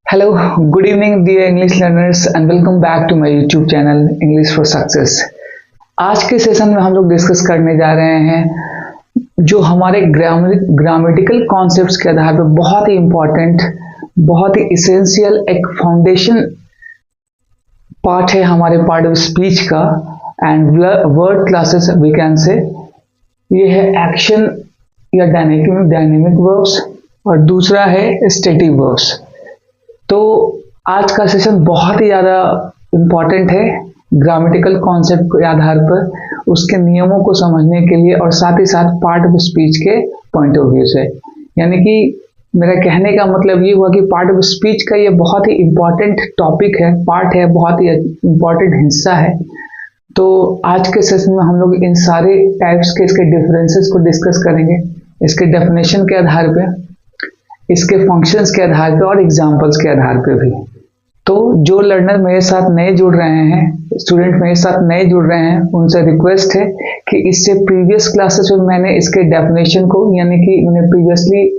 Hello, good evening dear English learners and welcome back to my YouTube channel English for Success। आज के session में हम लोग discuss करने जा रहे हैं जो हमारे ग्रामेटिकल कॉन्सेप्ट्स के आधार पर बहुत ही इम्पोर्टेंट, बहुत ही इसेंशियल एक फाउंडेशन पार्ट है हमारे पार्ट ऑफ स्पीच का and word classes we can say. ये है एक्शन या डायनेमिक वर्ब्स और दूसरा है स्टैटिक वर्ब्स। तो आज का सेशन बहुत ही ज़्यादा इम्पॉर्टेंट है ग्रामेटिकल कॉन्सेप्ट के आधार पर, उसके नियमों को समझने के लिए और साथ ही साथ पार्ट ऑफ स्पीच के पॉइंट ऑफ व्यू से। यानी कि मेरा कहने का मतलब ये हुआ कि पार्ट ऑफ स्पीच का ये बहुत ही इम्पॉर्टेंट टॉपिक है, पार्ट है, बहुत ही इम्पॉर्टेंट हिस्सा है। तो आज के सेशन में हम लोग इन सारे टाइप्स के इसके डिफरेंसेस को डिस्कस करेंगे, इसके डेफिनेशन के आधार पे, इसके फंक्शंस के आधार पे और एग्जांपल्स के आधार पे भी। तो जो लर्नर मेरे साथ नए जुड़ रहे हैं, स्टूडेंट मेरे साथ नए जुड़ रहे हैं, उनसे रिक्वेस्ट है कि इससे प्रीवियस क्लासेस में मैंने इसके डेफिनेशन को, यानी कि मैंने प्रीवियसली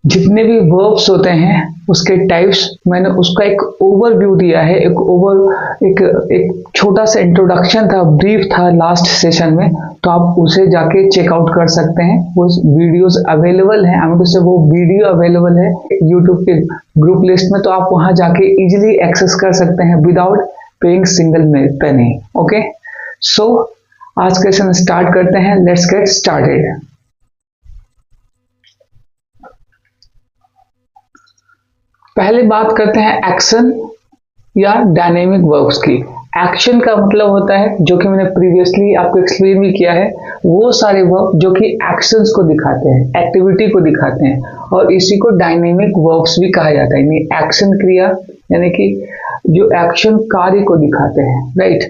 जितने भी वर्ब्स होते हैं उसके टाइप्स, मैंने उसका एक ओवरव्यू दिया है, एक छोटा सा इंट्रोडक्शन था, ब्रीफ था लास्ट सेशन में। तो आप उसे जाके चेकआउट कर सकते हैं, वो वीडियोस अवेलेबल हैं, वो वीडियो अवेलेबल है यूट्यूब के ग्रुप लिस्ट में। तो आप वहां जाके इजीली एक्सेस कर सकते हैं without paying single penny. Okay, so आज का सेशन स्टार्ट करते हैं। Let's get started. पहले बात करते हैं एक्शन या डायनेमिक वर्ब्स की। एक्शन का मतलब होता है, जो कि मैंने प्रीवियसली आपको एक्सप्लेन भी किया है, वो सारे वर्ब जो कि एक्शंस को दिखाते हैं, एक्टिविटी को दिखाते हैं, और इसी को डायनेमिक वर्ब्स भी कहा जाता है। यानी एक्शन क्रिया, यानी कि जो एक्शन कार्य को दिखाते हैं, राइट।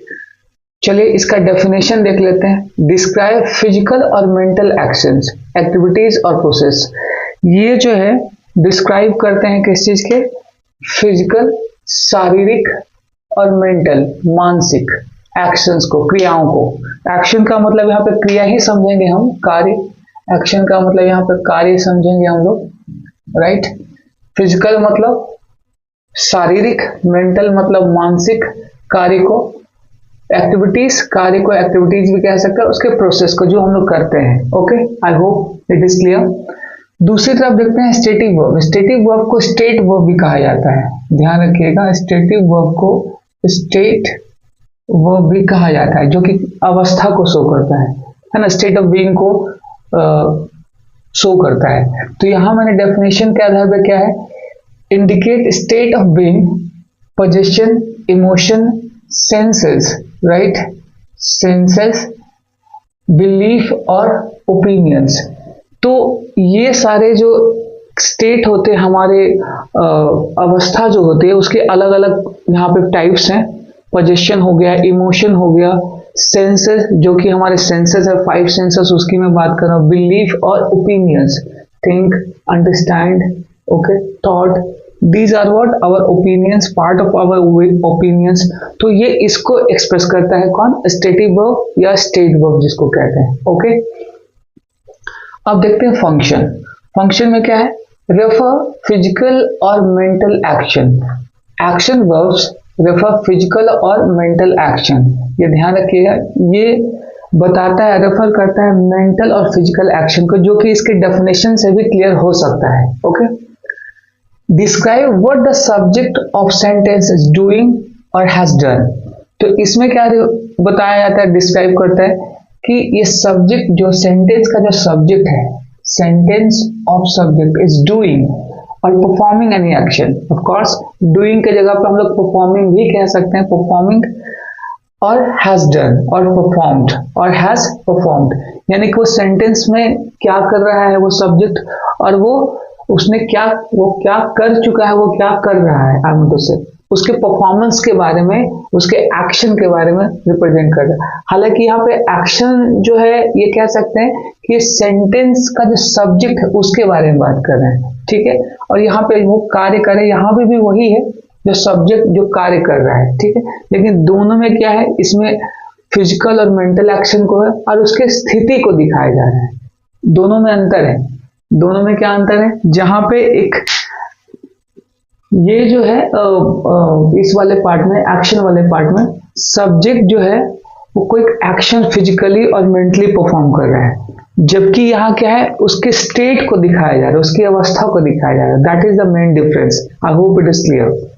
चलिए इसका डेफिनेशन देख लेते हैं। डिस्क्राइब फिजिकल और मेंटल एक्शंस, एक्टिविटीज और प्रोसेस। ये जो है डिस्क्राइब करते हैं किस चीज के? फिजिकल, शारीरिक, और मेंटल, मानसिक एक्शंस को, क्रियाओं को। एक्शन का मतलब यहाँ पे क्रिया ही समझेंगे हम, कार्य। एक्शन का मतलब यहाँ पे कार्य समझेंगे हम लोग, राइट। फिजिकल मतलब शारीरिक, मेंटल मतलब मानसिक कार्य को, एक्टिविटीज, कार्य को एक्टिविटीज भी कह सकते हैं, उसके प्रोसेस को जो हम लोग करते हैं। Okay, I hope it is clear. दूसरी तरफ देखते हैं स्टैटिक वर्ब। स्टैटिक वर्ब को स्टेट वर्ब भी कहा जाता है, ध्यान रखिएगा। स्टैटिक वर्ब को स्टेट वर्ब भी कहा जाता है, जो कि अवस्था को शो करता है ना, स्टेट ऑफ बीइंग को शो करता है। तो यहां मैंने डेफिनेशन के आधार पर क्या है? Indicate state of being, position, emotion, senses, right, senses, belief और ओपिनियंस। तो ये सारे जो स्टेट होते हैं हमारे, अवस्था जो होती है, उसके अलग अलग यहाँ पे टाइप्स हैं। पोजीशन हो गया, इमोशन हो गया, सेंसेस जो कि हमारे सेंसेस है, 5 सेंसेस, उसकी मैं बात कर रहा हूँ, बिलीफ और opinions, think, understand, okay, thought, these are what our opinions, part of our opinions. तो ये इसको एक्सप्रेस करता है कौन? स्टैटिक वर्ब या स्टेट वर्ब जिसको कहते हैं। ओके, अब देखते हैं फंक्शन। फंक्शन में क्या है? रेफर फिजिकल और mental action. Action verbs refer physical और मेंटल एक्शन। ये ध्यान रखिएगा, ये बताता है, रेफर करता है मेंटल और फिजिकल एक्शन को, जो कि इसके डेफिनेशन से भी क्लियर हो सकता है। Okay, describe what the subject of sentence is doing और हैज डन। तो इसमें क्या बताया जाता है, डिस्क्राइब करता है कि ये सब्जेक्ट, जो सेंटेंस का जो सब्जेक्ट है, sentence of subject is doing और performing any action. Of course doing के जगह पे हम लोग परफॉर्मिंग भी कह सकते हैं, परफॉर्मिंग, और हैज डन और परफॉर्म्ड और हैज परफॉर्म्ड। यानी कि वो सेंटेंस में क्या कर रहा है वो सब्जेक्ट, और वो क्या कर चुका है, वो क्या कर रहा है, आई से उसके परफॉर्मेंस के बारे में, उसके एक्शन के बारे में रिप्रेजेंट कर रहा है। हालांकि यहाँ पे एक्शन जो है, ये कह सकते हैं कि सेंटेंस का जो सब्जेक्ट है उसके बारे में बात कर रहे हैं, ठीक है। और यहाँ पे वो कार्य करे, यहाँ पे भी वही है, जो सब्जेक्ट जो कार्य कर रहा है, ठीक है। लेकिन दोनों में क्या है, इसमें फिजिकल और मेंटल एक्शन को है और उसके स्थिति को दिखाया जा रहा है। दोनों में अंतर है। दोनों में क्या अंतर है? जहां पे एक ये जो है इस वाले पार्ट में, एक्शन वाले पार्ट में, सब्जेक्ट जो है वो कोई एक्शन फिजिकली और मेंटली परफॉर्म कर रहा है, जबकि यहाँ क्या है, उसके स्टेट को दिखाया जा रहा है, उसकी अवस्था को दिखाया जा रहा है। That is the main difference. I hope it is clear.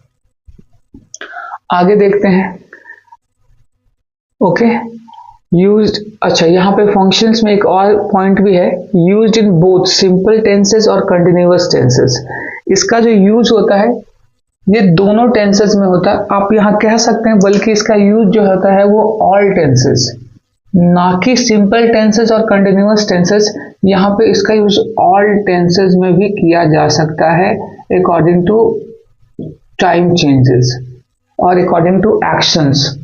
आगे देखते हैं। ओके, यूज्ड, अच्छा यहाँ पे फंक्शंस में एक और पॉइंट भी है, used in both simple tenses और कंटिन्यूअस टेंसेस। इसका जो यूज होता है ये दोनों टेंसेस में होता है। आप यहाँ कह सकते हैं बल्कि इसका यूज जो होता है वो ऑल टेंसेस, ना कि सिंपल टेंसेस और कंटिन्यूअस टेंसेस। यहाँ पे इसका यूज ऑल टेंसेस में भी किया जा सकता है अकॉर्डिंग टू टाइम चेंजेस और according to actions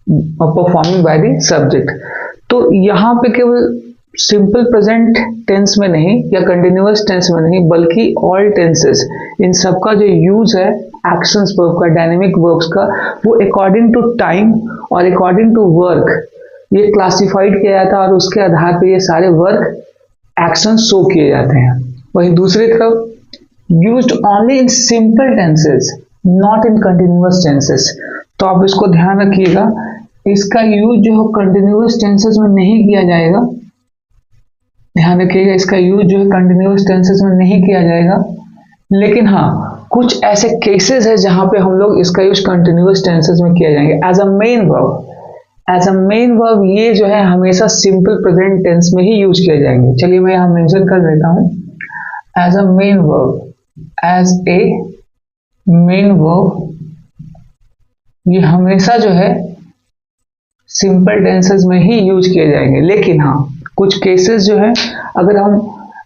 performing by the subject. तो यहाँ पे केवल सिंपल प्रेजेंट टेंस में नहीं या कंटिन्यूअस टेंस में नहीं, बल्कि ऑल टेंसेस, इन सब का जो यूज है एक्शंस वर्ब का, डायनेमिक वर्ब्स का, वो अकॉर्डिंग टू टाइम और अकॉर्डिंग टू वर्क ये क्लासिफाइड किया जाता है और उसके आधार पे ये सारे वर्क एक्शन शो किए जाते हैं। वहीं दूसरी तरफ used only in simple tenses not in continuous tenses. तो आप इसको ध्यान रखिएगा, इसका यूज जो है कंटिन्यूअस टेंसेस में नहीं किया जाएगा। ध्यान रखिएगा, इसका यूज जो है कंटिन्यूअस टेंसेस में नहीं किया जाएगा, लेकिन हाँ कुछ ऐसे केसेस है जहां पे हम लोग इसका यूज कंटिन्यूअस टेंसेस में किया जाएंगे as a main verb. As a main verb ये जो है हमेशा सिंपल प्रेजेंट टेंस में ही यूज किए जाएंगे। चलिए मैं यहाँ मेंशन कर देता हूँ, as a main verb, as a main verb ये हमेशा जो है सिंपल टेंसेस में ही यूज किए जाएंगे। लेकिन हाँ कुछ केसेस जो है अगर हम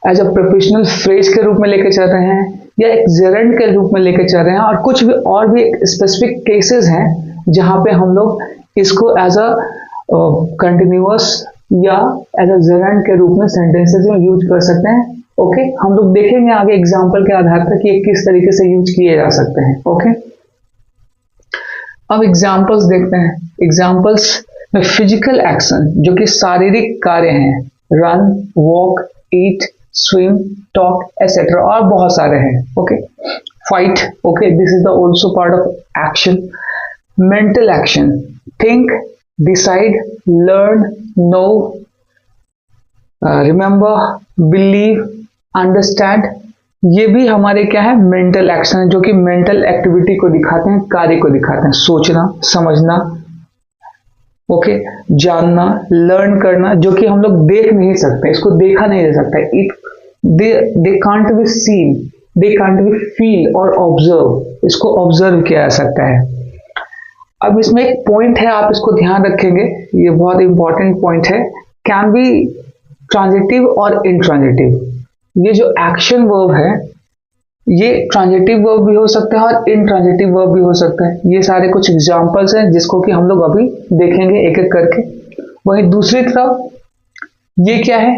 एज अ प्रोफेशनल फ्रेज के रूप में लेके चल रहे हैं या एक जेरेंट के रूप में लेके चल रहे हैं, और कुछ भी और भी स्पेसिफिक केसेस हैं जहां पे हम लोग इसको एज अ कंटिन्यूअस या एज अ जेरेंट के रूप में सेंटेंसेस में यूज कर सकते हैं। ओके, हम लोग देखेंगे आगे एग्जाम्पल के आधार पर कि किस तरीके से यूज किए जा सकते हैं। ओके, अब एग्जाम्पल्स देखते हैं। एग्जाम्पल्स में फिजिकल एक्शन जो कि शारीरिक कार्य हैं, run, walk, eat, swim, talk etcetera, और बहुत सारे हैं। Okay, fight, okay, this is the also part of action. Mental action, think, decide, learn, know, remember, believe, understand, ये भी हमारे क्या है, मेंटल एक्शन है, जो कि मेंटल एक्टिविटी को दिखाते हैं, कार्य को दिखाते हैं, सोचना, समझना, ओके, जानना, लर्न करना, जो कि हम लोग देख नहीं सकते, इसको देखा नहीं जा सकता। It they can't be seen, they can't be feel और ऑब्जर्व, इसको ऑब्जर्व किया जा सकता है। अब इसमें एक पॉइंट है, आप इसको ध्यान रखेंगे, ये बहुत इंपॉर्टेंट पॉइंट है, कैन बी ट्रांजिटिव और इंट्रांजिटिव। ये जो एक्शन वर्ब है ये ट्रांजिटिव वर्ब भी हो सकता है और इनट्रांजिटिव वर्ब भी हो सकता है। ये सारे कुछ एग्जांपल्स हैं जिसको कि हम लोग अभी देखेंगे एक एक करके। वहीं दूसरी तरफ ये क्या है,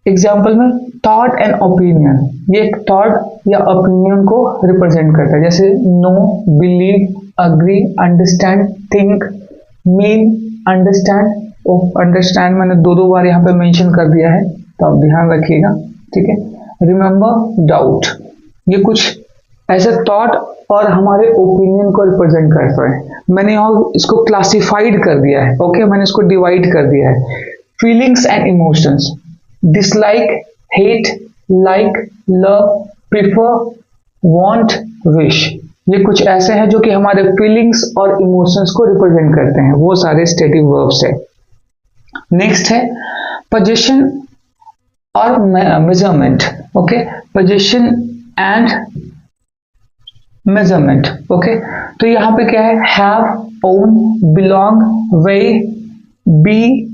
एग्जांपल में थॉट एंड ओपिनियन, ये एक थॉट या ओपिनियन को रिप्रेजेंट करता है, जैसे know, believe, agree, understand, think, mean, understand. Understand मैंने दो बार यहाँ पे मेंशन कर दिया है, तो आप ध्यान रखिएगा, ठीक है। रिमेंबर, डाउट, ये कुछ ऐसे थॉट और हमारे ओपिनियन को रिप्रेजेंट करता है। मैंने यहाँ इसको क्लासिफाइड कर दिया है, ओके, मैंने इसको डिवाइड कर दिया है। Feelings and emotions, dislike, hate, like, love, prefer, want, wish, ये कुछ ऐसे हैं जो कि हमारे फीलिंग्स और इमोशंस को रिप्रेजेंट करते हैं, वो सारे स्टेटिव वर्ब्स है। नेक्स्ट है पोजीशन और measurement, okay, position and measurement, okay. तो यहाँ पे क्या है, have, own, belong, weigh, be,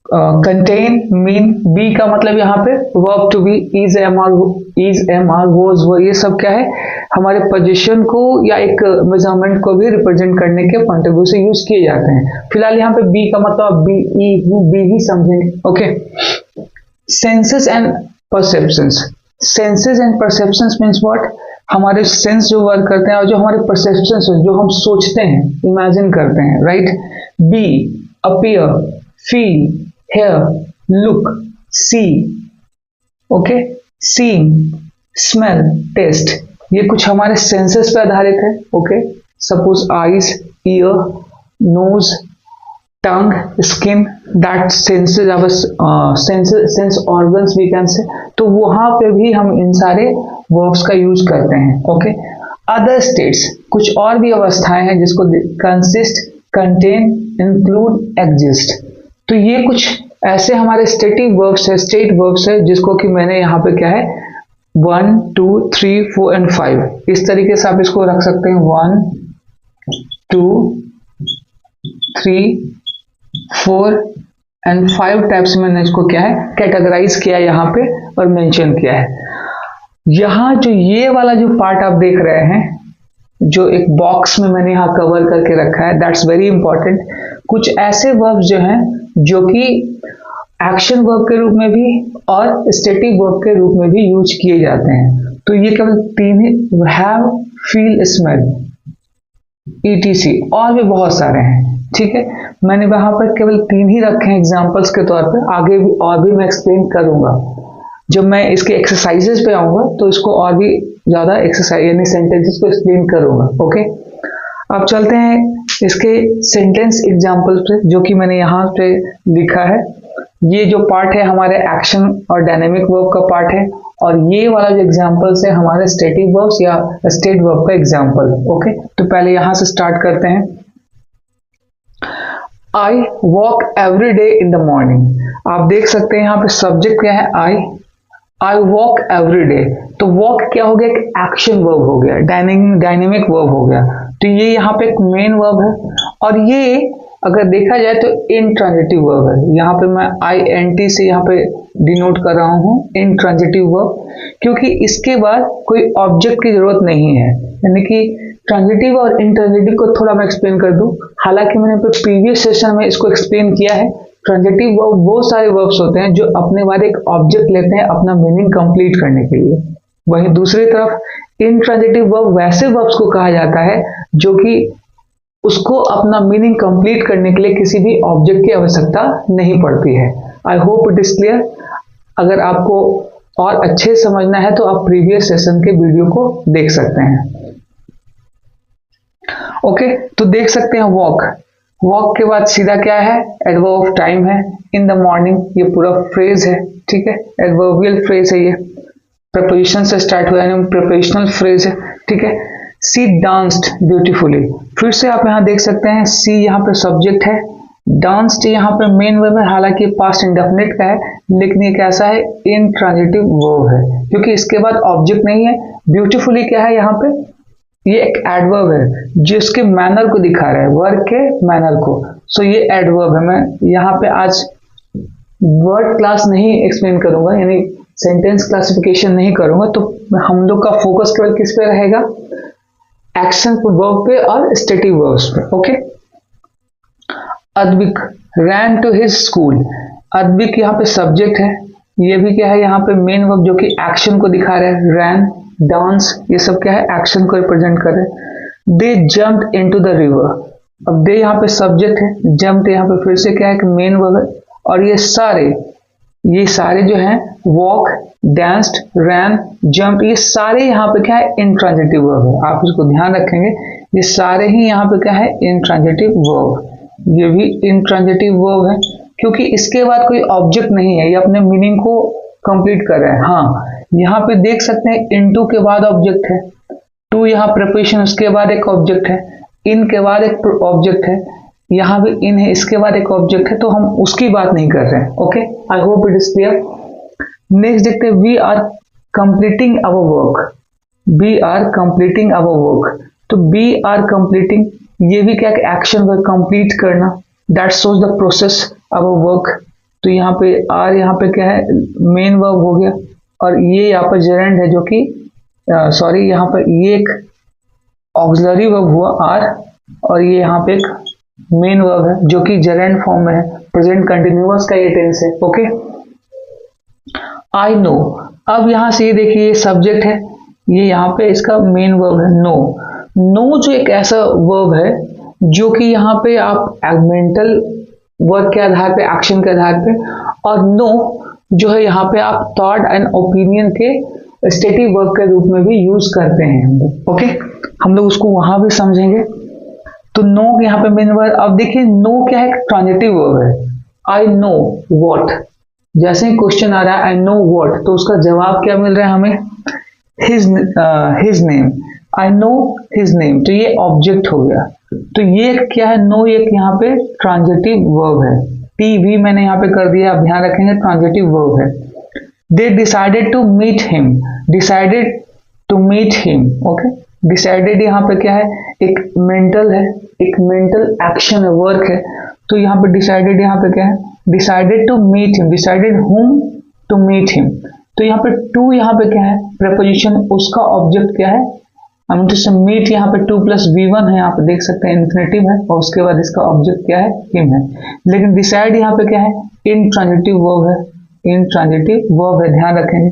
contain, mean. Be का मतलब यहाँ पे verb to be, is, am are, was, were, ये सब क्या है, हमारे पोजीशन को या एक मेजरमेंट को भी रिप्रेजेंट करने के पॉइंट ऑफ व्यू से यूज किए जाते हैं। फिलहाल यहाँ पे बी का मतलब बी, ई, बी ही समझेंगे, okay. Senses and perceptions, senses and perceptions means what, हमारे सेंस जो वर्क करते हैं और जो हमारे परसेप्शंस जो हम सोचते हैं, इमेजिन करते हैं, right. Be, appear, feel, hear, look, see, okay, seeing, smell, taste, ये कुछ हमारे सेंसेस पे आधारित है। Okay, suppose eyes, ear, nose, tongue, skin, that senses of sense organs we can say. तो वहां पे भी हम इन सारे वर्ब्स का यूज करते हैं। ओके, अदर स्टेट्स, कुछ और भी अवस्थाएं हैं जिसको कंसिस्ट, कंटेन, इंक्लूड, एग्जिस्ट। तो ये कुछ ऐसे हमारे स्टेटिक वर्ब्स है, स्टेट वर्ब्स है, जिसको कि मैंने यहाँ पे क्या है 1 2 3 4 एंड 5 इस तरीके से आप इसको रख सकते हैं। 1 2 3 4 एंड 5 टाइप्स मैंने इसको क्या है कैटेगराइज किया यहाँ पे और मेंशन किया है। यहाँ जो ये वाला जो पार्ट आप देख रहे हैं, जो एक बॉक्स में मैंने यहाँ कवर करके रखा है, दैट्स वेरी इंपॉर्टेंट। कुछ ऐसे वर्ब जो हैं जो कि एक्शन वर्ब के रूप में भी और स्टैटिक वर्ब के रूप में भी यूज किए जाते हैं। तो ये केवल तीन ही, हैव, फील, स्मेल, ETC, और भी बहुत सारे हैं। ठीक है, मैंने वहां पर केवल तीन ही रखे हैं एग्जाम्पल्स के तौर पर, आगे भी और भी मैं एक्सप्लेन करूंगा। जब मैं इसके एक्सरसाइजेस पे आऊंगा तो इसको और भी ज्यादा एक्सरसाइज यानी सेंटेंसेस को एक्सप्लेन करूंगा। ओके, अब चलते हैं इसके सेंटेंस एग्जाम्पल पे, जो कि मैंने यहाँ पे लिखा है। ये जो पार्ट है हमारे एक्शन और डायनेमिक वर्ब का पार्ट है, और ये वाला जो एग्जाम्पल्स है हमारे स्टैटिक वर्ब्स या स्टेट वर्ब का एग्जाम्पल। ओके, तो पहले यहां से स्टार्ट करते हैं। I walk every day in the morning. आप देख सकते हैं यहाँ पे सब्जेक्ट क्या है, आई वॉक एवरी डे। तो वॉक क्या हो गया, एक एक्शन वर्ब हो गया, डायनेमिक वर्ब हो गया। तो ये यहाँ पे एक मेन वर्ब है, और ये अगर देखा जाए तो इंट्रांजिटिव वर्ब है। यहाँ पे मैं INT से यहाँ पे डिनोट कर रहा हूँ इंट्रांजिटिव वर्ब, क्योंकि इसके बाद कोई ऑब्जेक्ट की जरूरत नहीं है। यानी कि ट्रांजिटिव और इंट्रांजिटिव को थोड़ा मैं एक्सप्लेन कर दूं। हालांकि मैंने प्रीवियस सेशन में इसको एक्सप्लेन किया है। ट्रांजिटिव वर्ब वो सारे वर्ब्स होते हैं जो अपने बाद एक ऑब्जेक्ट लेते हैं अपना मीनिंग कंप्लीट करने के लिए। वहीं दूसरी तरफ इंट्रांजिटिव वर्ब वैसे वर्ब्स को कहा जाता है जो कि उसको अपना मीनिंग कंप्लीट करने के लिए किसी भी ऑब्जेक्ट की आवश्यकता नहीं पड़ती है। आई होप इट इज क्लियर। अगर आपको और अच्छे समझना है तो आप प्रीवियस सेशन के वीडियो को देख सकते हैं। ओके, तो देख सकते हैं वॉक, वॉक के बाद सीधा क्या है, एडवर्ब ऑफ टाइम है। इन द मॉर्निंग, ये पूरा फ्रेज है। ठीक है, एडवर्बियल फ्रेज है, ये प्रपोजिशन से स्टार्ट हुआ है, प्रिपोजिशनल फ्रेज है। ठीक है, सी डांस्ड ब्यूटीफुली। फिर से आप यहाँ देख सकते हैं सी यहाँ पे सब्जेक्ट है, डांस्ड यहाँ पे मेन वर्ब है। हालांकि पास्ट इंडेफिनिट का है, लेकिन ये कैसा है, इंट्रांजिटिव वर्ब है, क्योंकि इसके बाद ऑब्जेक्ट नहीं है। ब्यूटीफुली क्या है यहाँ पे, ये एक एडवर्ब है जिसके मैनर को दिखा रहा है, वर्क के मैनर को। सो ये एडवर्ब है। मैं यहाँ पे आज वर्ड क्लास नहीं एक्सप्लेन करूंगा, यानी सेंटेंस क्लासिफिकेशन नहीं करूंगा। तो हम लोग का फोकस केवल किस पे रहेगा, एक्शन वर्ब पे और स्टैटिक वर्ब्स पे। Okay, Advik ran to his school. Advik यहाँ पे सब्जेक्ट है, ये भी क्या है यहाँ पे मेन वर्ब जो कि एक्शन को दिखा रहा है। रैन, डांस, ये सब क्या है, एक्शन को रिप्रेजेंट कर रहे हैं। दे जम्प्ड इनटू द रिवर। अब दे यहाँ पे सब्जेक्ट है, जम्प्ड यहाँ पे फिर से क्या है कि मेन वर्ब है। और ये सारे जो हैं वॉक, डांस्ड, रैन, जंप, ये सारे यहाँ पे क्या है, इंट्रांजिटिव वर्ब है। आप इसको ध्यान रखेंगे, ये सारे ही यहाँ पे क्या है, इंट्रांजिटिव वर्ब। ये भी इंट्रांजिटिव वर्ब है क्योंकि इसके बाद कोई ऑब्जेक्ट नहीं है, ये अपने मीनिंग को कंप्लीट कर रहे हैं। हाँ, यहाँ पे देख सकते हैं इनटू के बाद ऑब्जेक्ट है, टू यहाँ प्रिपोजिशन, उसके बाद एक ऑब्जेक्ट है, इन के बाद एक ऑब्जेक्ट है, यहाँ भी इन है, इसके बाद एक ऑब्जेक्ट है, तो हम उसकी बात नहीं कर रहे हैं। Okay, I hope it is clear. Next देखते हैं, we are completing our work. We are completing our work. तो वी आर कंप्लीटिंग, ये भी क्या एक्शन वर्क, कंप्लीट करना, that shows the process our work. तो यहाँ पे आर यहाँ पे क्या है, मेन वर्ब हो गया, और ये यहाँ पर जेरेंड है जो कि सॉरी यहाँ पर ये एक ऑक्सिलरी वर्ब हुआ आर, और ये यहाँ पे एक मेन वर्ब है जो कि जेरेंड फॉर्म में है, प्रेजेंट कंटिन्यूअस का ये टेंस है। Okay, I know. अब यहाँ से ये देखिए, ये सब्जेक्ट है, ये यहाँ पे इसका मेन वर्ब है नो। नो जो एक ऐसा वर्ब है जो कि यहाँ पे आप एगमेंटल वर्ब के आधार पे, एक्शन के आधार पे, और नो जो है यहाँ पे आप थॉट एंड ओपिनियन के स्टेटिव वर्ब के रूप में भी यूज करते हैं हम लोग। ओके, हम लोग उसको वहां भी समझेंगे। तो नो यहाँ पे मेन वर्ब, अब देखिए नो क्या है, ट्रांजिटिव वर्ब है। आई नो व्हाट, जैसे ही क्वेश्चन आ रहा है आई नो व्हाट, तो उसका जवाब क्या मिल रहा है हमें, his name, I know his name, तो ये ऑब्जेक्ट हो गया। तो ये क्या है, नो एक यहाँ पे ट्रांजिटिव वर्ब है, टी भी मैंने यहाँ पे कर दिया, आप ध्यान रखेंगे ट्रांजिटिव वर्ब है। They decided to meet him, decided to meet him, okay. Decided यहाँ पे क्या है, एक मेंटल है, एक मेंटल एक्शन है, वर्क है। तो यहाँ पे डिसाइडेड यहाँ पे क्या है, decided to meet him, decided whom to meet him. तो यहाँ पे टू यहाँ पे क्या है, प्रपोजिशन, उसका ऑब्जेक्ट क्या है, हम टू मीट यहाँ पे 2 + V1 है, आप देख सकते हैं इन्फिनेटिव है, और उसके बाद इसका ऑब्जेक्ट क्या है, हिम है। लेकिन डिसाइड यहाँ पे क्या है, इंट्रांजिटिव वर्ब है, इंट्रांजिटिव वर्ब है, ध्यान रखेंगे।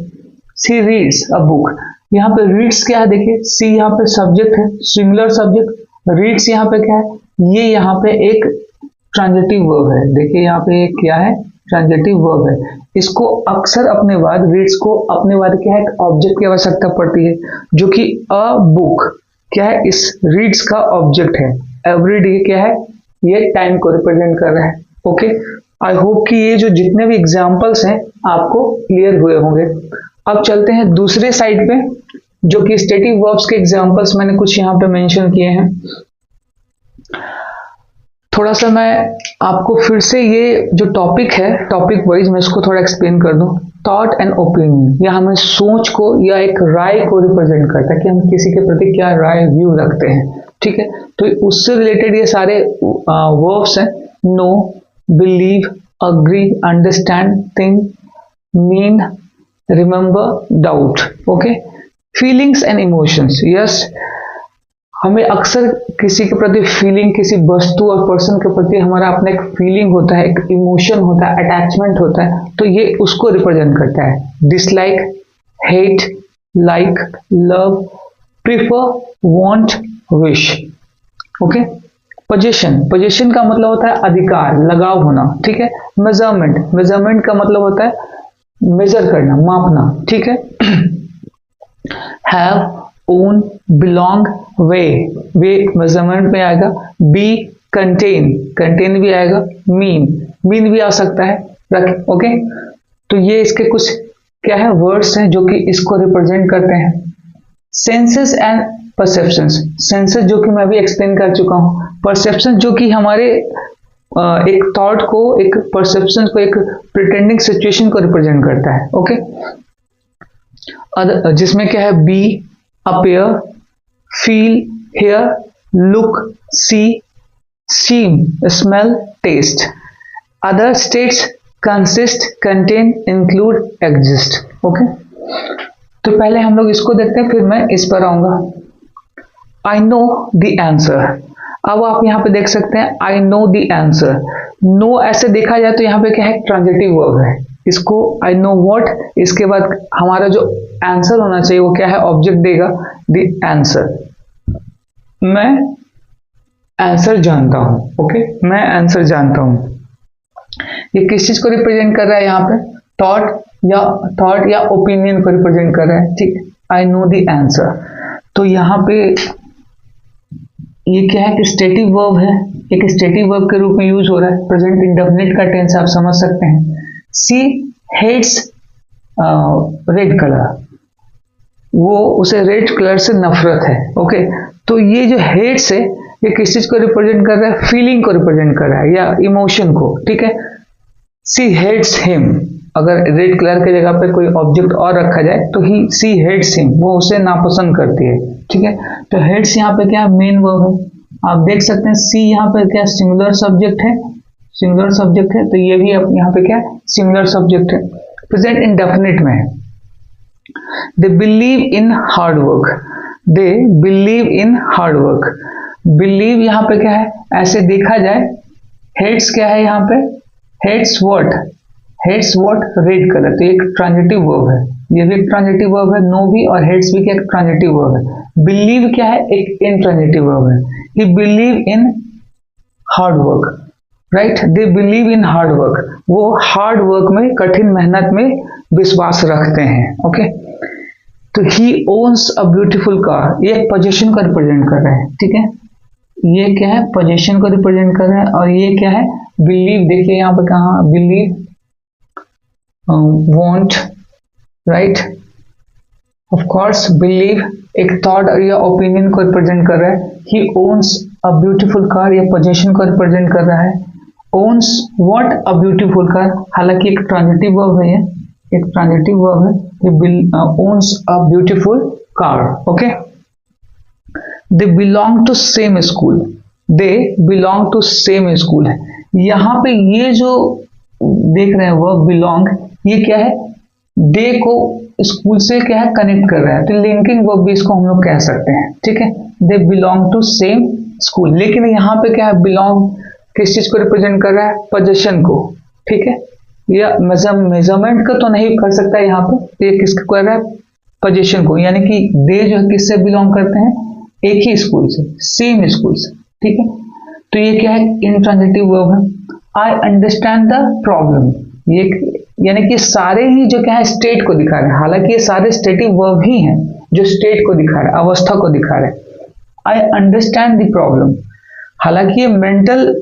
सी रीड्स अ बुक, यहाँ पे रीड्स क्या है, देखिए सी यहाँ पे सब्जेक्ट है, सिंगुलर सब्जेक्ट, रीड्स यहाँ पे क्या है, ये यहाँ पे एक ट्रांजिटिव वर्ब है, देखिए यहाँ पे एक क्या है, ट्रांजिटिव वर्ब है। इसको अक्सर अपने बाद, रीड्स को अपने बाद क्या है, एक ऑब्जेक्ट की आवश्यकता पड़ती है, जो कि अ बुक क्या है, इस रीड्स का ऑब्जेक्ट है। एवरीडे क्या है, ये टाइम को रिप्रेजेंट कर रहा है। ओके, आई होप कि ये जो जितने भी एग्जाम्पल्स हैं आपको क्लियर हुए होंगे। अब चलते हैं दूसरे साइड पे, जो कि स्टेटिव वर्ब्स के एग्जाम्पल्स मैंने कुछ यहाँ पे मेंशन किए हैं। थोड़ा सा मैं आपको फिर से ये जो टॉपिक है, टॉपिक वाइज मैं इसको थोड़ा एक्सप्लेन कर दूं। थॉट एंड ओपिनियन, यह हमें सोच को या एक राय को रिप्रेजेंट करता है कि हम किसी के प्रति क्या राय, व्यू रखते हैं, ठीक है। तो उससे रिलेटेड ये सारे वर्ब्स हैं, know, believe, agree, understand, think, mean, remember, doubt. Okay, feelings and emotions, yes, हमें अक्सर किसी के प्रति फीलिंग, किसी वस्तु और पर्सन के प्रति हमारा अपना एक फीलिंग होता है, एक इमोशन होता है, अटैचमेंट होता है, तो ये उसको रिप्रेजेंट करता है। Dislike, hate, like, love, prefer, want, wish. Okay, position, position का मतलब होता है अधिकार, लगाव होना, ठीक है। मेजरमेंट, मेजरमेंट का मतलब होता है मेजर करना, मापना, ठीक है। Have, own, belong, way, way measurement में आएगा। बी, कंटेन, कंटेन भी आएगा। मीन, मीन भी आ सकता है, रख। ओके, तो ये इसके कुछ क्या है, वर्ड्स हैं जो कि इसको रिप्रेजेंट करते हैं। सेंसेस एंड परसेप्शंस, सेंसेस जो कि मैं भी एक्सप्लेन कर चुका हूं, परसेप्शन जो कि हमारे एक थॉट को, एक परसेप्शन को, एक प्रिटेंडिंग सिचुएशन को रिप्रेजेंट करता है। ओके, जिसमें क्या है, B, appear, feel, hear, look, see, seem, smell, taste. Other states consist, contain, include, exist. Okay? तो पहले हम लोग इसको देखते हैं, फिर मैं इस पर आऊंगा। I know the answer. अब आप यहाँ पे देख सकते हैं I know the answer. No ऐसे देखा जाए तो यहाँ पे क्या है, ट्रांजिटिव वर्ब है। इसको I know what, इसके बाद हमारा जो आंसर होना चाहिए वो क्या है, ऑब्जेक्ट देगा, the answer। मैं आंसर जानता हूं। ओके, मैं आंसर जानता हूं। ये किस चीज को रिप्रेजेंट कर रहा है, यहाँ पे थॉट या ओपिनियन को रिप्रेजेंट कर रहा है, ठीक। आई नो द आंसर, तो यहाँ पे ये क्या है कि स्टेटिव वर्ब है, एक स्टेटिव वर्ब के रूप में यूज हो रहा है। प्रेजेंट इंडेफिनिट का टेंस आप समझ सकते हैं। सी हेट्स रेड कलर, वो उसे रेड कलर से नफरत है। ओके, तो ये जो हेट्स है ये किस चीज को रिप्रेजेंट कर रहा है, फीलिंग को रिप्रेजेंट कर रहा है या इमोशन को, ठीक है। सी हेट्स हिम, अगर रेड कलर की जगह पे कोई ऑब्जेक्ट और रखा जाए तो ही सी हेट्स हिम, वो उसे नापसंद करती है, ठीक है। तो हेट्स यहाँ पे क्या, मेन वर्ब है। आप देख सकते हैं सी यहाँ पे क्या, सिंगुलर सब्जेक्ट है, सिंगुलर सब्जेक्ट है, तो ये भी यहाँ पे क्या, सिंगुलर सब्जेक्ट है। प्रेजेंट इंडेफिनिट में है। They believe in hard work, they believe in hard work. Believe यहाँ पे क्या है, ऐसे देखा जाए, हेट्स क्या है यहाँ पे, hates what, hates what, red colour, तो एक ट्रांजिटिव वर्ब है, ये भी एक ट्रांजिटिव वर्ब है। नो भी और हेट्स भी क्या, एक ट्रांजिटिव वर्ब है। बिलीव क्या है, एक इंट्रांजिटिव वर्ब है। ही believe in hard work, right, they believe in hard work, वो हार्ड वर्क में, कठिन मेहनत में विश्वास रखते हैं। ओके, तो ही ओन्स अ ब्यूटीफुल कार, ये पोजीशन को रिप्रेजेंट कर रहा है, ठीक है। ये क्या है, पोजीशन को रिप्रेजेंट कर रहा है। और ये क्या है, बिलीव, देखिए यहाँ पे कहा believe, want, right, of course believe एक थॉट या ओपिनियन को रिप्रेजेंट कर रहा है। He owns a beautiful car, ये पोजीशन को रिप्रेजेंट कर रहा है। Owns what, a beautiful car, हालांकि एक ट्रांजिटिव वर्ब है, ये एक ट्रांजिटिव वर्ब है। ये owns a beautiful car, okay. They belong to same school, they belong to same school है। यहाँ पे ये जो देख रहे हैं वर्ब बिलोंग, ये क्या है, दे को स्कूल से क्या है कनेक्ट कर रहा है, तो लिंकिंग वर्ब भी इसको हम लोग कह सकते हैं, ठीक है। They belong to same school, लेकिन यहाँ पे क्या है, बिलोंग किस चीज को रिप्रेजेंट कर रहा है, पोजीशन को, ठीक है। या मेजरमेंट का तो नहीं कर सकता यहाँ पे, ये किसको कर रहा है, पोजीशन को, यानी कि दे जो है किससे बिलोंग करते हैं, एक ही स्कूल से, सेम स्कूल से, ठीक है। तो ये क्या है, इंट्रांजिटिव वर्ब है। आई अंडरस्टैंड द प्रॉब्लम, ये यानी कि सारे ही जो क्या है स्टेट को दिखा रहे हैं, हालांकि ये सारे स्टेटिव वर्ब ही हैं जो स्टेट को दिखा रहे हैं, अवस्था को दिखा रहे हैं। आई अंडरस्टैंड द प्रॉब्लम, हालांकि ये मेंटल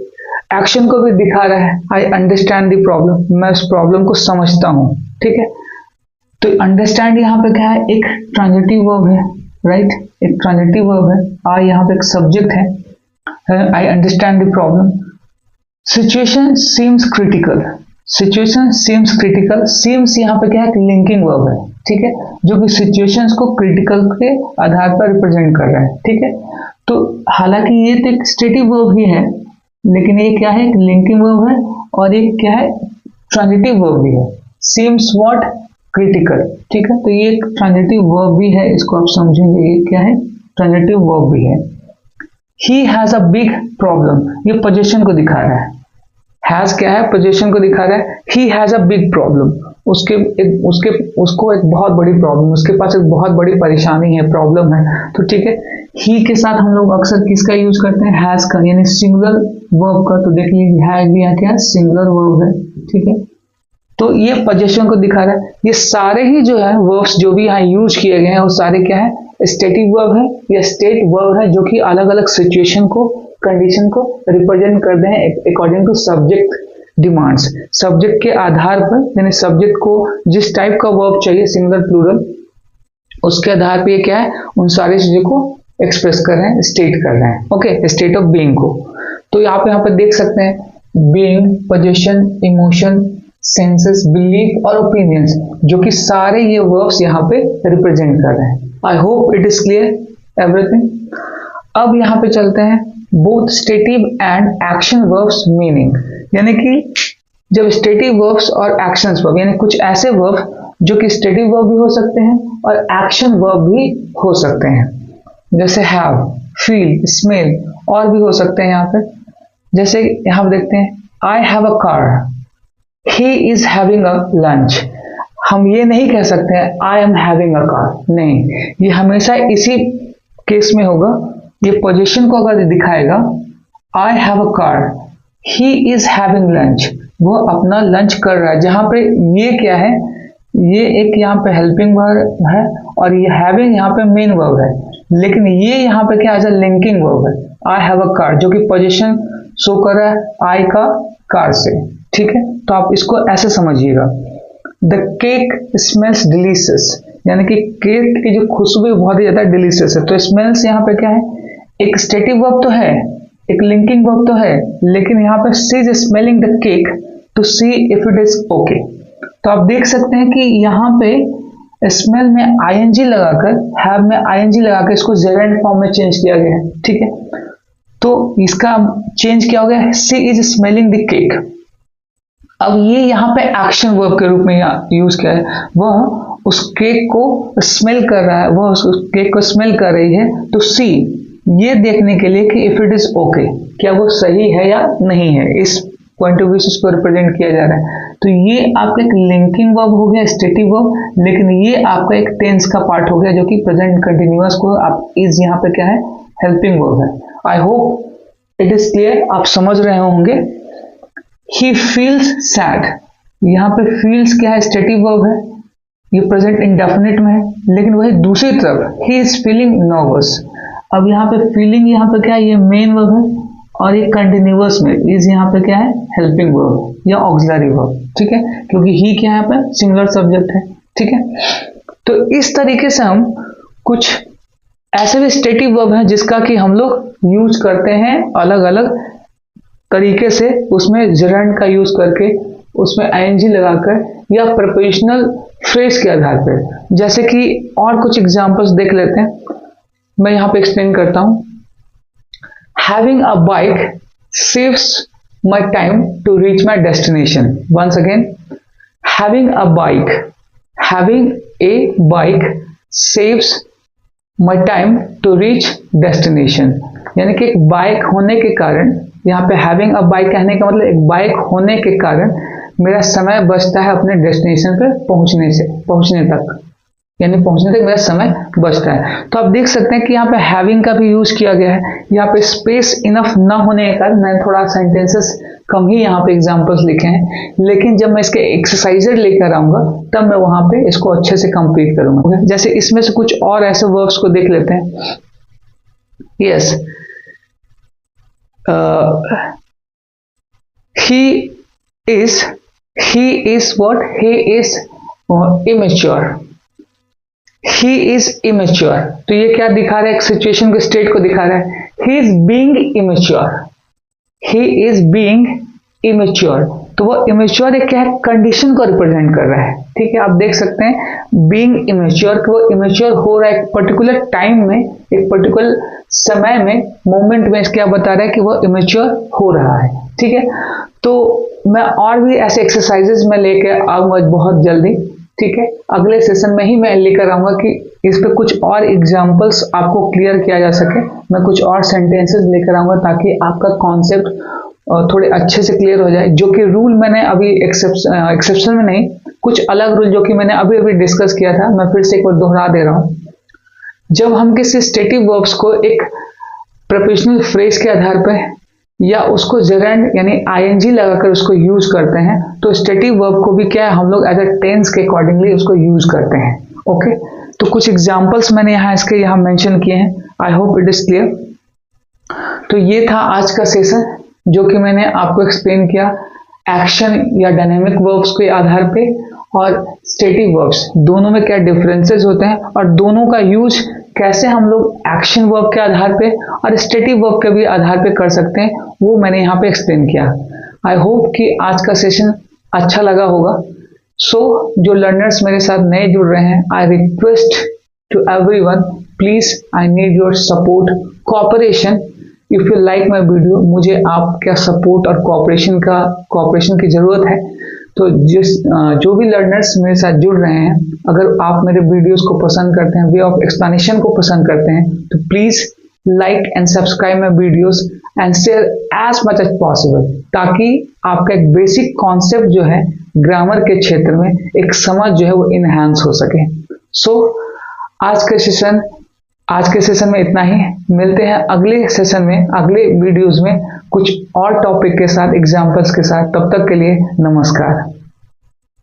एक्शन को भी दिखा रहा है। आई अंडरस्टैंड द प्रॉब्लम, मैं उस प्रॉब्लम को समझता हूँ, ठीक है। तो अंडरस्टैंड यहाँ पे क्या है, एक ट्रांजिटिव वर्ब है, राइट, एक ट्रांजिटिव वर्ब है। आई यहाँ पे एक सब्जेक्ट है। I understand the problem. Situation seems critical, situation seems critical, seems यहाँ पे क्या है, लिंकिंग वर्ब है, ठीक है, जो कि सिचुएशंस को क्रिटिकल के आधार पर रिप्रेजेंट कर रहा है, ठीक है। तो हालांकि ये तो एक स्टेटिव वर्ब ही है, लेकिन ये क्या है, एक लिंकिंग वर्ब है, और ये क्या है, ट्रांजिटिव वर्ब भी है। सीम्स व्हाट, क्रिटिकल, ठीक है। तो ये एक ट्रांजिटिव वर्ब भी है, इसको आप समझेंगे, ये क्या है, ट्रांजिटिव वर्ब भी है। He has a big problem, ये पोजीशन को दिखा रहा है। हैज क्या है, पोजीशन को दिखा रहा है। He has a big problem, उसको एक बहुत बड़ी प्रॉब्लम, उसके पास एक बहुत बड़ी परेशानी है, प्रॉब्लम है। तो ठीक है, ही के साथ हम लोग अक्सर किसका यूज करते हैं, हैज का, यानी सिंगुलर वर्ब का। तो देख लीजिए हैज भी यहाँ क्या, सिंगुलर वर्ब है, ठीक है। तो ये पोजीशन को दिखा रहा है। ये सारे ही जो है वर्ब्स जो भी यहाँ यूज किए गए हैं वो सारे क्या है, स्टेटिव वर्ब है या स्टेट वर्ब है, जो कि अलग अलग सिचुएशन को, कंडीशन को रिप्रेजेंट करते हैं according to subject demands. Subject के आधार पर, यानी सब्जेक्ट को जिस टाइप का वर्ब चाहिए, सिंगुलर प्लूरल, उसके आधार पर ये क्या है, उन सारी चीजों को एक्सप्रेस कर रहे हैं, स्टेट कर रहे हैं, ओके, स्टेट ऑफ बीइंग को। तो यहाँ पे देख सकते हैं, being, position, emotion, senses, belief और ओपिनियंस, जो कि सारे ये वर्ब्स यहाँ पे रिप्रेजेंट कर रहे हैं। आई hope it is clear everything. अब यहाँ पे चलते हैं both stative and action verbs meaning, यानी कि जब स्टेटिव वर्ब्स और एक्शन वर्ब, यानी कुछ ऐसे वर्ब जो कि स्टेटिव वर्ब भी हो सकते हैं और एक्शन वर्ब भी हो सकते हैं, जैसे हैव, फील, स्मेल, और भी हो सकते हैं यहाँ पे। जैसे यहाँ पे देखते हैं, I have a car, he is having a lunch. हम ये नहीं कह सकते हैं I am having a car, नहीं, ये हमेशा इसी केस में होगा, ये पोजीशन को अगर दिखाएगा, I have a car, he is having lunch, वो अपना लंच कर रहा है। जहां पे ये क्या है, ये एक यहाँ पे हेल्पिंग वर्ब है और ये हैविंग यहाँ पे मेन वर्ब है, लेकिन ये यहाँ पे क्या है, लिंकिंग वर्ब है। आई हैव अ कार, जो कि पोजीशन शो कर रहा है आई का कार से, ठीक है। तो आप इसको ऐसे समझिएगा, द केक स्मेल्स डिलीशियस, यानी कि केक की जो खुशबू बहुत ही ज्यादा डिलीशियस है। तो स्मेल्स यहाँ पे क्या है, एक स्टेटिव वर्ब तो है, एक लिंकिंग वर्ब तो है, लेकिन यहाँ पे she is smelling the cake to see if it is okay. तो आप देख सकते हैं कि यहाँ पे स्मेल में आईएनजी लगाकर, हैव में आईएनजी लगाकर इसको जेरेंट फॉर्म में चेंज किया गया है, ठीक है। तो इसका चेंज क्या हो गया, she is smelling the cake. अब ये यहाँ पे एक्शन वर्ब के रूप में यूज किया है, वह उस केक को स्मेल कर रहा है, वह उस केक को स्मेल कर रही है, तो सी, ये देखने के लिए कि इफ इट इज ओके, क्या वो सही है या नहीं है, इस पॉइंट ऑफ व्यू से इसको रिप्रेजेंट किया जा रहा है। तो ये आपका एक लिंकिंग वर्ब हो गया, स्टेटिव वर्ब, लेकिन ये आपका एक टेंस का पार्ट हो गया, जो कि प्रेजेंट कंटिन्यूअस को आप इज यहाँ पे क्या है, हेल्पिंग वर्ब है। आई होप इट इज क्लियर, आप समझ रहे होंगे। ही फील्स सैड, यहाँ पे फील्स क्या है, स्टेटिव वर्ब है, ये प्रेजेंट इंडेफिनिट में है, लेकिन वही दूसरी तरफ ही इज फीलिंग नर्वस। अब यहाँ पे फीलिंग यहाँ पे क्या है, ये मेन वर्ब है, और ये कंटिन्यूअस में इज यहाँ पे क्या है, हेल्पिंग वर्ब या ऑक्सिलरी वर्ब, ठीक है, क्योंकि ही क्या यहाँ पे सिंगुलर सब्जेक्ट है, ठीक है। तो इस तरीके से हम कुछ ऐसे भी स्टेटिव वर्ब हैं जिसका कि हम लोग यूज करते हैं अलग अलग तरीके से, उसमें जेरेंड का यूज करके, उसमें आईएनजी लगाकर, या प्रपोजिशनल फ्रेज के आधार पर। जैसे कि और कुछ एग्जांपल्स देख लेते हैं, मैं यहाँ पे एक्सप्लेन करता हूँ। Having a bike saves my time to reach my destination. Once again, having a bike saves my time to reach destination. यानी कि एक बाइक होने के कारण, यहाँ पे having a bike कहने का मतलब एक बाइक होने के कारण मेरा समय बचता है अपने डेस्टिनेशन पे पहुंचने तक, यानी पहुंचने तक मेरा समय बचता है। तो आप देख सकते हैं कि यहाँ पे हैविंग का भी यूज किया गया है। यहाँ पे स्पेस इनफ ना होने के कारण मैंने थोड़ा सेंटेंसेस कम ही यहाँ पे एग्जांपल्स लिखे हैं, लेकिन जब मैं इसके एक्सरसाइजेज लेकर आऊंगा तब मैं वहां पे इसको अच्छे से कंप्लीट करूंगा। जैसे इसमें से कुछ और ऐसे वर्ब्स को देख लेते हैं। Yes, he is immature। He is immature, तो ये क्या दिखा रहा है, एक सिचुएशन के स्टेट को दिखा रहा है। ही इज बीइंग इमेच्योर, तो वो इमेच्योर एक क्या है, कंडीशन को रिप्रेजेंट कर रहा है, ठीक है। आप देख सकते हैं बीइंग इमेच्योर, कि वो इमेच्योर हो रहा है एक पर्टिकुलर टाइम में, एक पर्टिकुलर समय में, मोमेंट में क्या बता रहा है कि वो इमेच्योर हो रहा है, ठीक है। तो मैं और भी ऐसे एक्सरसाइजेज में लेके आऊंगा बहुत जल्दी, ठीक है। अगले सेशन में ही मैं लेकर आऊंगा कि इस पे कुछ और एग्जांपल्स आपको क्लियर किया जा सके। मैं कुछ और सेंटेंसेस लेकर आऊंगा ताकि आपका कॉन्सेप्ट थोड़े अच्छे से क्लियर हो जाए। जो कि रूल मैंने अभी एक्सेप्शन में नहीं, कुछ अलग रूल जो कि मैंने अभी अभी डिस्कस किया था, मैं फिर से एक बार दोहरा दे रहा हूँ। जब हम किसी स्टेटिव वर्ब्स को एक प्रोपोजिशनल फ्रेज के आधार पर या उसको जेरेंड यानी आईएनजी लगाकर उसको यूज करते हैं, तो स्टेटिव वर्ब को भी क्या है, हम लोग एज अ टेंस के अकॉर्डिंगली उसको यूज करते हैं। ओके, तो कुछ एग्जांपल्स मैंने इसके यहाँ मेंशन किए हैं। आई होप इट इज क्लियर। तो ये था आज का सेशन जो कि मैंने आपको एक्सप्लेन किया एक्शन या डायनेमिक वर्ब्स के आधार पे और स्टेटिव वर्ब्स दोनों में क्या डिफरेंसेस होते हैं और दोनों का यूज कैसे हम लोग एक्शन वर्ब के आधार पे और स्टेटिव वर्ब के भी आधार पे कर सकते हैं, वो मैंने यहाँ पे एक्सप्लेन किया। आई होप कि आज का सेशन अच्छा लगा होगा। जो लर्नर्स मेरे साथ नए जुड़ रहे हैं, I request to everyone, please I need your support, cooperation. If you like my video, मुझे आपका सपोर्ट और कोऑपरेशन की जरूरत है। तो जो भी लर्नर्स मेरे साथ जुड़ रहे हैं, अगर आप मेरे वीडियोस को पसंद करते हैं, वे ऑफ एक्सप्लेनेशन को पसंद करते हैं, तो please like and subscribe my videos and share as much as possible, ताकि आपका एक बेसिक कॉन्सेप्ट जो है ग्रामर के क्षेत्र में एक समझ जो है वो इनहांस हो सके। आज के सेशन में इतना ही। मिलते हैं अगले सेशन में, अगले वीडियोस में कुछ और टॉपिक के साथ, एग्जांपल्स के साथ। तब तक के लिए नमस्कार।